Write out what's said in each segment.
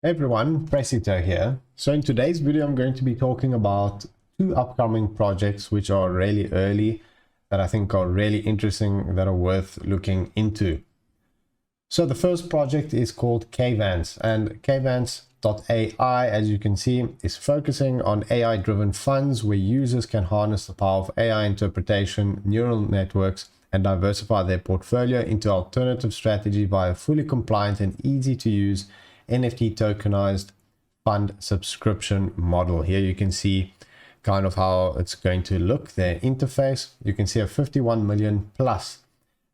Hey everyone, Presito here. So in today's video, I'm going to be talking about two upcoming projects which are really early that I think are really interesting, that are worth looking into. So the first project is called Kvance, and Kvance.ai, as you can see, is focusing on AI-driven funds where users can harness the power of AI interpretation, neural networks, and diversify their portfolio into alternative strategy via fully compliant and easy to use NFT tokenized fund subscription model. Here you can see kind of how it's going to look, their interface. You can see a 51 million plus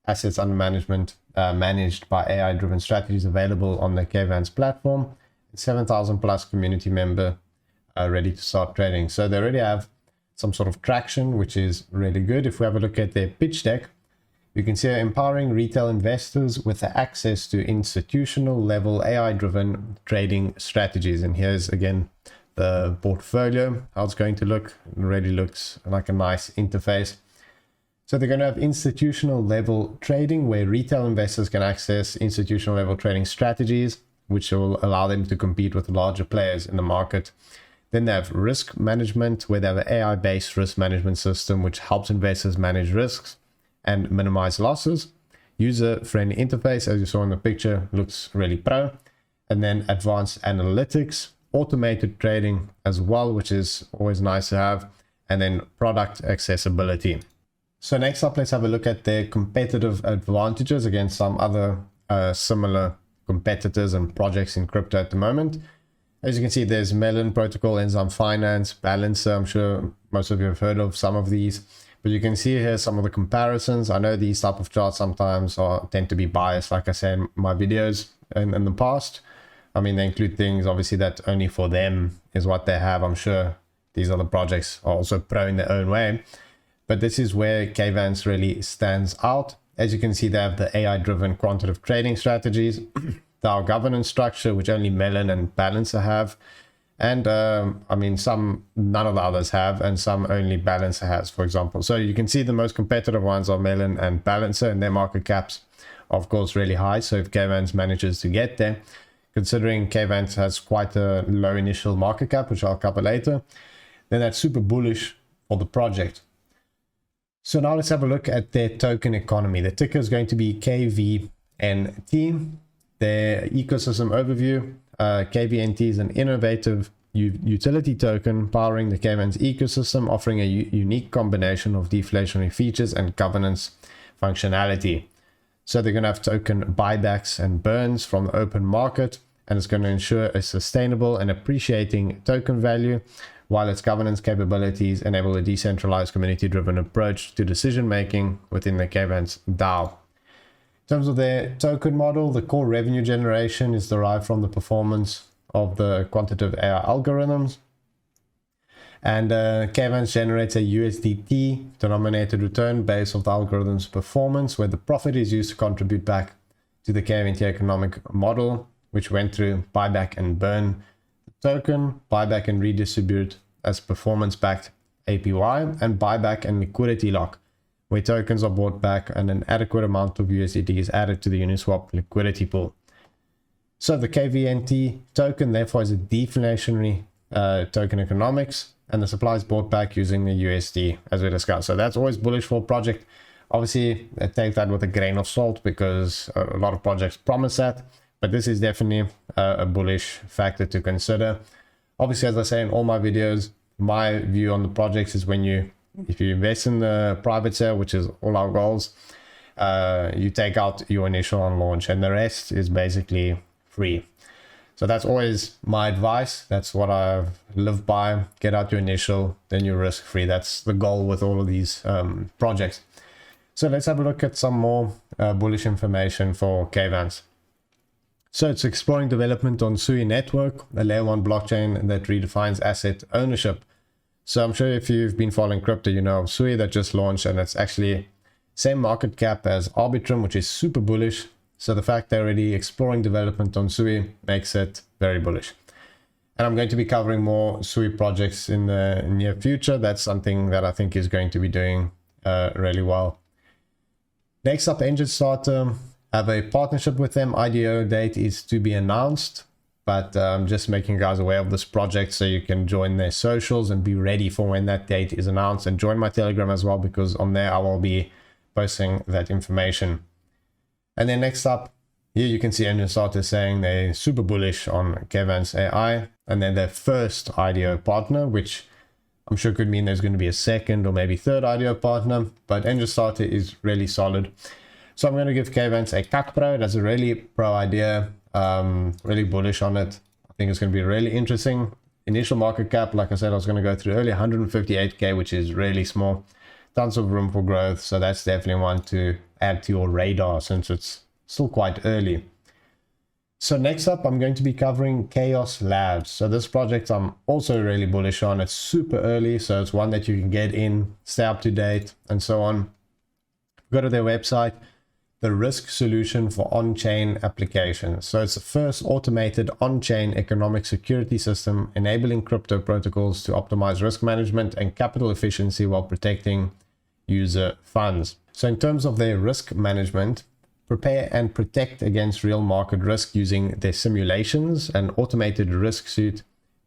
assets under management managed by AI driven strategies available on the Kvance platform. 7,000 plus community member ready to start trading. So they already have some sort of traction, which is really good. If we have a look at their pitch deck, you can see empowering retail investors with access to institutional level AI driven trading strategies. And here's again the portfolio, how it's going to look. It already looks like a nice interface. So they're going to have institutional level trading where retail investors can access institutional level trading strategies, which will allow them to compete with larger players in the market. Then they have risk management, where they have an AI-based risk management system, which helps investors manage risks and minimize losses. User-friendly interface, as you saw in the picture, looks really pro. And then advanced analytics, automated trading as well, which is always nice to have. And then product accessibility. So next up, let's have a look at their competitive advantages against some other similar competitors and projects in crypto at the moment. As you can see, there's Melon Protocol, Enzyme Finance, Balancer. I'm sure most of you have heard of some of these. But you can see here some of the comparisons. I know these type of charts sometimes tend to be biased, like I said in my videos in the past. I mean, they include things obviously that only for them is what they have. I'm sure these other projects are also pro in their own way. But this is where Kvance really stands out. As you can see, they have the AI-driven quantitative trading strategies, DAO governance structure, which only Melon and Balancer have. And I mean, none of the others have, and some only Balancer has, for example. So you can see the most competitive ones are Melon and Balancer, and their market caps, of course, really high. So if Kvance manages to get there, considering Kvance has quite a low initial market cap, which I'll cover later, then that's super bullish for the project. So now let's have a look at their token economy. The ticker is going to be KVNT. Their ecosystem overview. KVNT is an innovative utility token powering the Kvance ecosystem, offering a unique combination of deflationary features and governance functionality. So they're going to have token buybacks and burns from the open market, and it's going to ensure a sustainable and appreciating token value, while its governance capabilities enable a decentralized community-driven approach to decision-making within the Kvance DAO. In terms of their token model, the core revenue generation is derived from the performance of the quantitative AI algorithms. And Kvance generates a USDT denominated return based on the algorithm's performance, where the profit is used to contribute back to the KVNT economic model, which went through buyback and burn the token, buyback and redistribute as performance-backed APY, and buyback and liquidity lock, where tokens are bought back and an adequate amount of USDT is added to the Uniswap liquidity pool. So the KVNT token therefore is a deflationary token economics, and the supply is bought back using the USD, as we discussed. So that's always bullish for a project. Obviously, take that with a grain of salt, because a lot of projects promise that, but this is definitely a bullish factor to consider. Obviously, as I say in all my videos, my view on the projects is if you invest in the private sale, which is all our goals, you take out your initial on launch, and the rest is basically free. So that's always my advice. That's what I've lived by. Get out your initial, then you're risk free. That's the goal with all of these projects. So let's have a look at some more bullish information for Kvance. So it's exploring development on Sui network, a layer 1 blockchain that redefines asset ownership. So I'm sure if you've been following crypto, you know Sui that just launched, and it's actually same market cap as Arbitrum, which is super bullish. So the fact they're already exploring development on Sui makes it very bullish. And I'm going to be covering more Sui projects in the near future. That's something that I think is going to be doing really well. Next up, Engine Starter. I have a partnership with them. IDO date is to be announced. but just making you guys aware of this project so you can join their socials and be ready for when that date is announced, and join my Telegram as well, because on there I will be posting that information. And then next up, here you can see Engine Starter saying they're super bullish on K-Vance AI, and then their first IDO partner, which I'm sure could mean there's going to be a second or maybe third IDO partner, but Engine Starter is really solid. So I'm going to give K-Vance a CAC Pro. That's a really pro idea. Really bullish on it. I think it's going to be really interesting. Initial market cap, like I said, I was going to go through earlier, 158k, which is really small. Tons of room for growth. So that's definitely one to add to your radar since it's still quite early. So next up, I'm going to be covering Chaos Labs. So this project I'm also really bullish on. It's super early, so it's one that you can get in, stay up to date, and so on. Go to their website, the risk solution for on-chain applications. So it's the first automated on-chain economic security system enabling crypto protocols to optimize risk management and capital efficiency while protecting user funds. So in terms of their risk management, prepare and protect against real market risk using their simulations and automated risk suite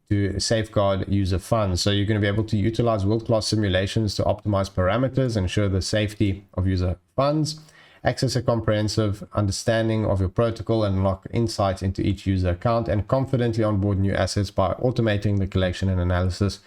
to safeguard user funds. So you're going to be able to utilize world-class simulations to optimize parameters, ensure the safety of user funds, access a comprehensive understanding of your protocol, and unlock insights into each user account, and confidently onboard new assets by automating the collection and analysis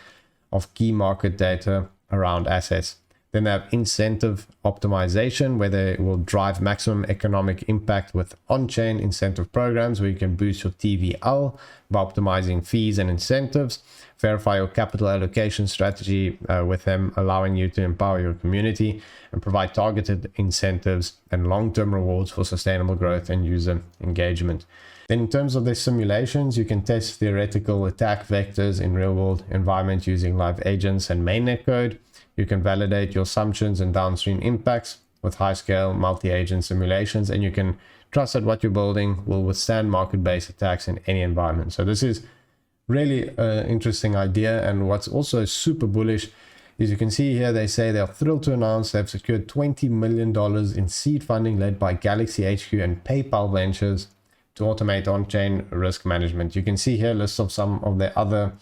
of key market data around assets. Then they have incentive optimization, where they will drive maximum economic impact with on-chain incentive programs, where you can boost your TVL by optimizing fees and incentives. Verify your capital allocation strategy with them, allowing you to empower your community and provide targeted incentives and long-term rewards for sustainable growth and user engagement. Then in terms of the simulations, you can test theoretical attack vectors in real-world environment using live agents and mainnet code. You can validate your assumptions and downstream impacts with high-scale multi-agent simulations, and you can trust that what you're building will withstand market-based attacks in any environment. So this is really an interesting idea. And what's also super bullish is you can see here they say they are thrilled to announce they've secured $20 million in seed funding led by Galaxy HQ and PayPal Ventures to automate on-chain risk management. You can see here lists of some of the other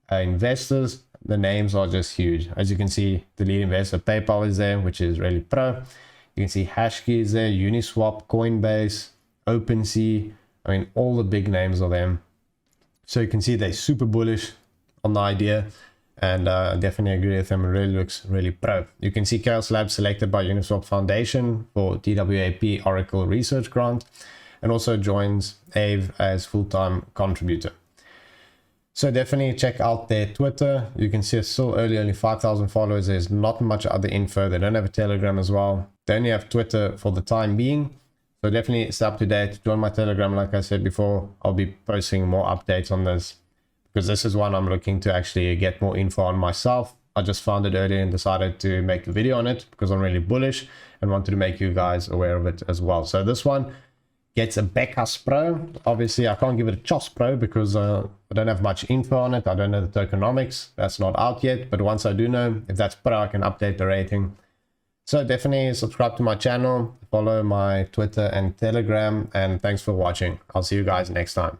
investors. The names are just huge. As you can see, the lead investor PayPal is there, which is really pro. You can see Hashkey is there, Uniswap, Coinbase, OpenSea. I mean, all the big names are them. So you can see they're super bullish on the idea, and definitely agree with them. It really looks really pro. You can see Chaos Labs selected by Uniswap Foundation for TWAP Oracle Research Grant, and also joins Aave as full-time contributor. So definitely check out their Twitter. You can see it's still early, only 5,000 followers. There's not much other info. They don't have a Telegram as well. They only have Twitter for the time being. So definitely stay up to date. Join my Telegram. Like I said before, I'll be posting more updates on this, because this is one I'm looking to actually get more info on myself. I just found it earlier and decided to make a video on it because I'm really bullish and wanted to make you guys aware of it as well. So this one gets a Becas Pro. Obviously, I can't give it a Chos Pro because I don't have much info on it. I don't know the tokenomics. That's not out yet. But once I do know, if that's Pro, I can update the rating. So definitely subscribe to my channel, follow my Twitter and Telegram, and thanks for watching. I'll see you guys next time.